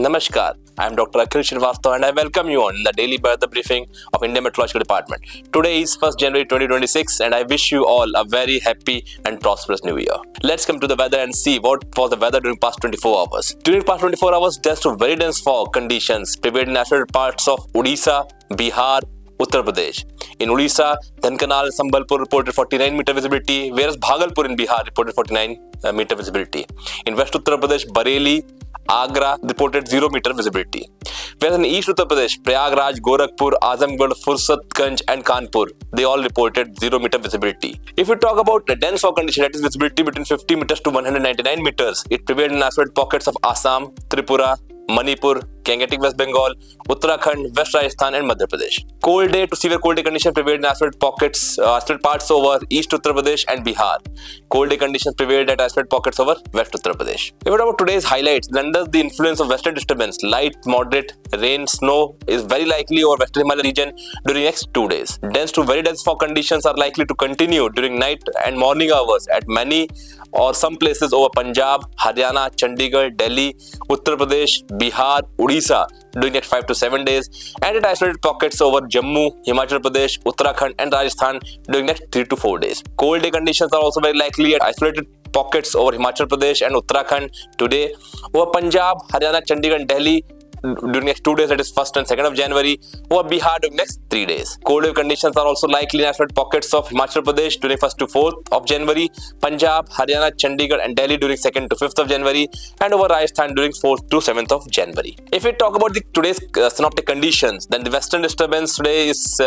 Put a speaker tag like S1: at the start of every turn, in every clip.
S1: Namaskar, I am Dr. Akhil Srivastava and I welcome you on the daily weather briefing of Indian Meteorological Department. Today is 1st January 2026 and I wish you all a very happy and prosperous new year. Let's come to the weather and see what was the weather during past 24 hours. During past 24 hours, dense to very dense fog conditions prevailed in isolated parts of Odisha, Bihar, Uttar Pradesh. In Odisha, Dhankanal and Sambalpur reported 49 meter visibility, whereas Bhagalpur in Bihar reported 49 meter visibility. In West Uttar Pradesh, Bareilly, Agra reported 0 meter visibility. Whereas in East Uttar Pradesh, Prayagraj, Gorakhpur, Azamgarh, Fursatganj and Kanpur, they all reported 0 meter visibility. If we talk about the dense fog condition, that is visibility between 50 meters to 199 meters, it prevailed in isolated pockets of Assam, Tripura, Manipur, Gangetic West Bengal, Uttarakhand, West Rajasthan and Madhya Pradesh. Cold day to severe cold day conditions prevailed in isolated pockets, isolated parts over East Uttar Pradesh and Bihar. Cold day conditions prevailed at isolated pockets over West Uttar Pradesh. If we talk about today's highlights, under the influence of western disturbance, light, moderate rain, snow is very likely over Western Himalaya region during next 2 days. Dense to very dense fog conditions are likely to continue during night and morning hours at many or some places over Punjab, Haryana, Chandigarh, Delhi, Uttar Pradesh, Bihar, Odisha during next 5 to 7 days, and at isolated pockets over Jammu, Himachal Pradesh, Uttarakhand and Rajasthan during next 3 to 4 days. Cold day conditions are also very likely at isolated pockets over Himachal Pradesh and Uttarakhand today, over Punjab, Haryana, Chandigarh and Delhi during next 2 days, that is 1st and 2nd of January, over Bihar during next 3 days. Cold wave conditions are also likely in isolated pockets of Himachal Pradesh during 1st to 4th of January, Punjab, Haryana, Chandigarh and Delhi during 2nd to 5th of January and over Rajasthan during 4th to 7th of January. If we talk about today's synoptic conditions, then the western disturbance today is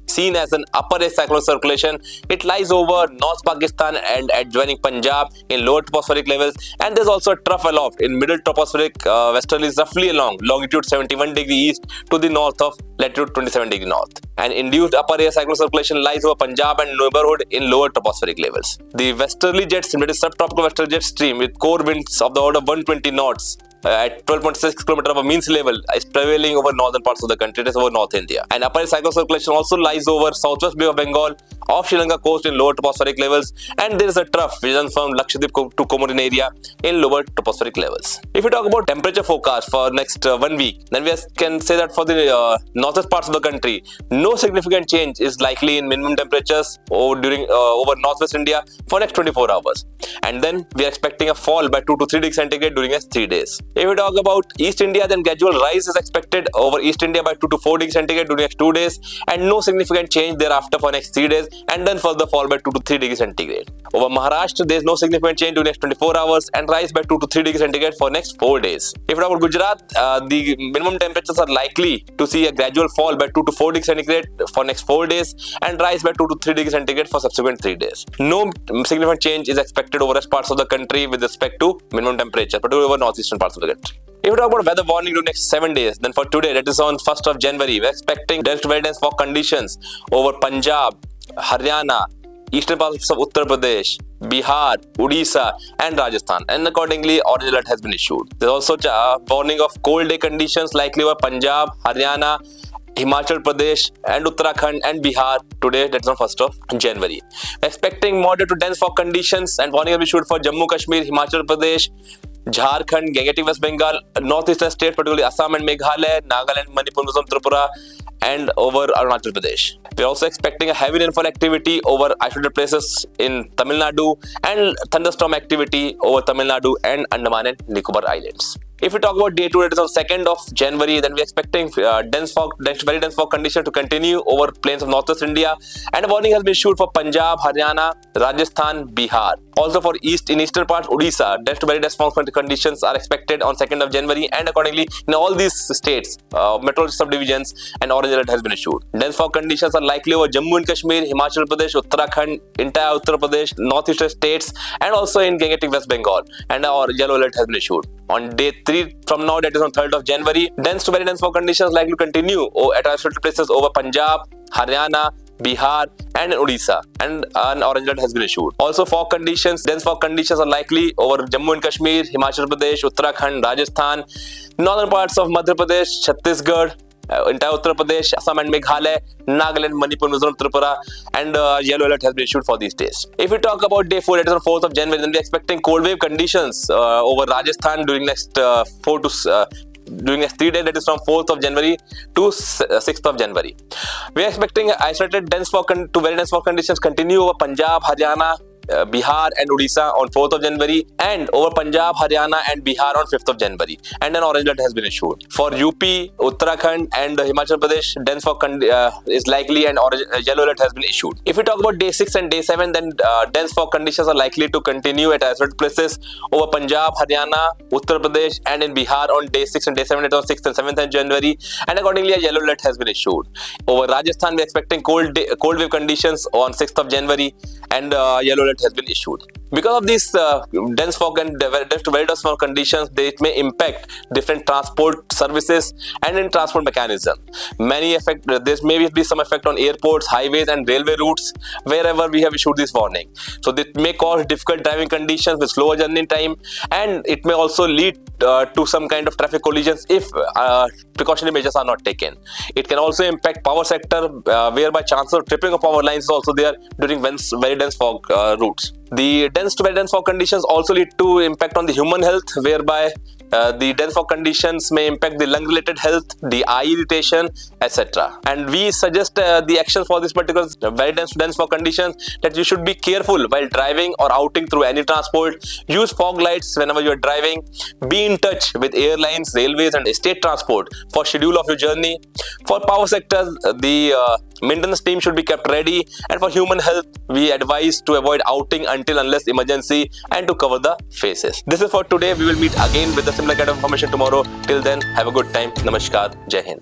S1: seen as an upper air cyclone circulation. It lies over North Pakistan and adjoining Punjab in lower tropospheric levels, and there's also a trough aloft in middle tropospheric westerlies roughly along longitude 71 degree east to the north of latitude 27 degree north. An induced upper air cyclone circulation lies over Punjab and neighborhood in lower tropospheric levels. The westerly jet stream, that is subtropical westerly jet stream with core winds of the order of 120 knots at 12.6 km of mean sea level is prevailing over northern parts of the country, it is over North India. And upper air cyclone circulation also lies over southwest Bay of Bengal, off Sri Lanka coast in lower tropospheric levels, and there is a trough which runs from Lakshadweep to Comorin area in lower tropospheric levels. If we talk about temperature forecast for next 1 week, then we can say that for the northwest parts of the country, no significant change is likely in minimum temperatures over northwest India for next 24 hours. And then we are expecting a fall by 2 to 3 degrees centigrade during next 3 days. If we talk about East India, then gradual rise is expected over East India by 2 to 4 degrees centigrade during next 2 days and no significant change thereafter for next 3 days and then further fall by 2 to 3 degrees centigrade. Over Maharashtra, there is no significant change during next 24 hours and rise by 2 to 3 degrees centigrade for next 4 days. If we talk about Gujarat, the minimum temperatures are likely to see a gradual fall by 2 to 4 degrees centigrade for next 4 days and rise by 2 to 3 degrees centigrade for subsequent 3 days. No significant change is expected over rest parts of the country with respect to minimum temperature, particularly over northeastern parts of the country. If we talk about weather warning during next 7 days, then for today, that is on 1st of January, we're expecting dense to very dense fog conditions over Punjab, Haryana, eastern parts of Uttar Pradesh, Bihar, Odisha and Rajasthan, and accordingly orange alert has been issued. There's also a warning of cold day conditions likely over Punjab, Haryana, Himachal Pradesh and Uttarakhand and Bihar today, that's on 1st of January. Expecting moderate to dense fog conditions and warning has been issued for Jammu Kashmir, Himachal Pradesh, Jharkhand, Gangetic West Bengal, northeastern states, particularly Assam and Meghalaya, Nagaland, Manipur, Mizoram, Tripura and over Arunachal Pradesh. We are also expecting a heavy rainfall activity over isolated places in Tamil Nadu and thunderstorm activity over Tamil Nadu and Andaman and Nicobar Islands. If we talk about day 2, it is on 2nd of January, then we are expecting very dense fog condition to continue over plains of northwest India, and a warning has been issued for Punjab, Haryana, Rajasthan, Bihar. Also for eastern parts, Odisha, dense to very dense fog conditions are expected on 2nd of January, and accordingly in all these states, meteorological subdivisions, an orange alert has been issued. Dense fog conditions are likely over Jammu and Kashmir, Himachal Pradesh, Uttarakhand, entire Uttar Pradesh, northeastern states, and also in Gangetic West Bengal, and a yellow alert has been issued. On day 3 from now, that is on 3rd of January, dense to very dense fog conditions likely to continue at isolated places over Punjab, Haryana, Bihar and Odisha, and an orange alert has been issued. Also dense fog conditions are likely over Jammu and Kashmir, Himachal Pradesh, Uttarakhand, Rajasthan, northern parts of Madhya Pradesh, Chhattisgarh, entire Uttar Pradesh, Assam and Meghalaya, Nagaland, Manipur, Mizoram, Tripura, and yellow alert has been issued for these days. If we talk about day 4, that is on 4th of January, then we are expecting cold wave conditions over Rajasthan during next 4 to during next 3 days, that is from 4th of January to 6th of January. We are expecting isolated dense fog to very dense fog conditions continue over Punjab, Haryana, Bihar and Odisha on 4th of January, and over Punjab, Haryana and Bihar on 5th of January. And an orange alert has been issued. For UP, Uttarakhand and Himachal Pradesh, dense fog is likely and yellow alert has been issued. If we talk about day 6 and day 7, then dense fog conditions are likely to continue at isolated places over Punjab, Haryana, Uttar Pradesh and in Bihar on day 6 and day 7, it was 6th and 7th of January, and accordingly a yellow alert has been issued. Over Rajasthan, we are expecting cold wave conditions on 6th of January, and yellow alert has been issued. Because of these dense fog and very dense fog conditions, it may impact different transport services and in transport mechanism. There may be some effect on airports, highways and railway routes wherever we have issued this warning. So this may cause difficult driving conditions with slower journey time, and it may also lead to some kind of traffic collisions if precautionary measures are not taken. It can also impact power sector, whereby chances of tripping of power lines is also there during very dense fog routes. The dense to very dense fog conditions also lead to impact on the human health, whereby the dense fog conditions may impact the lung-related health, the eye irritation, etc. And we suggest the actions for this particular very dense fog conditions, that you should be careful while driving or outing through any transport. Use fog lights whenever you are driving. Be in touch with airlines, railways and state transport for schedule of your journey. For power sectors, the maintenance team should be kept ready, and for human health, we advise to avoid outing unless emergency and to cover the faces. This is for today. We will meet again with a similar kind of information tomorrow. Till then, have a good time. Namaskar. Jai Hind.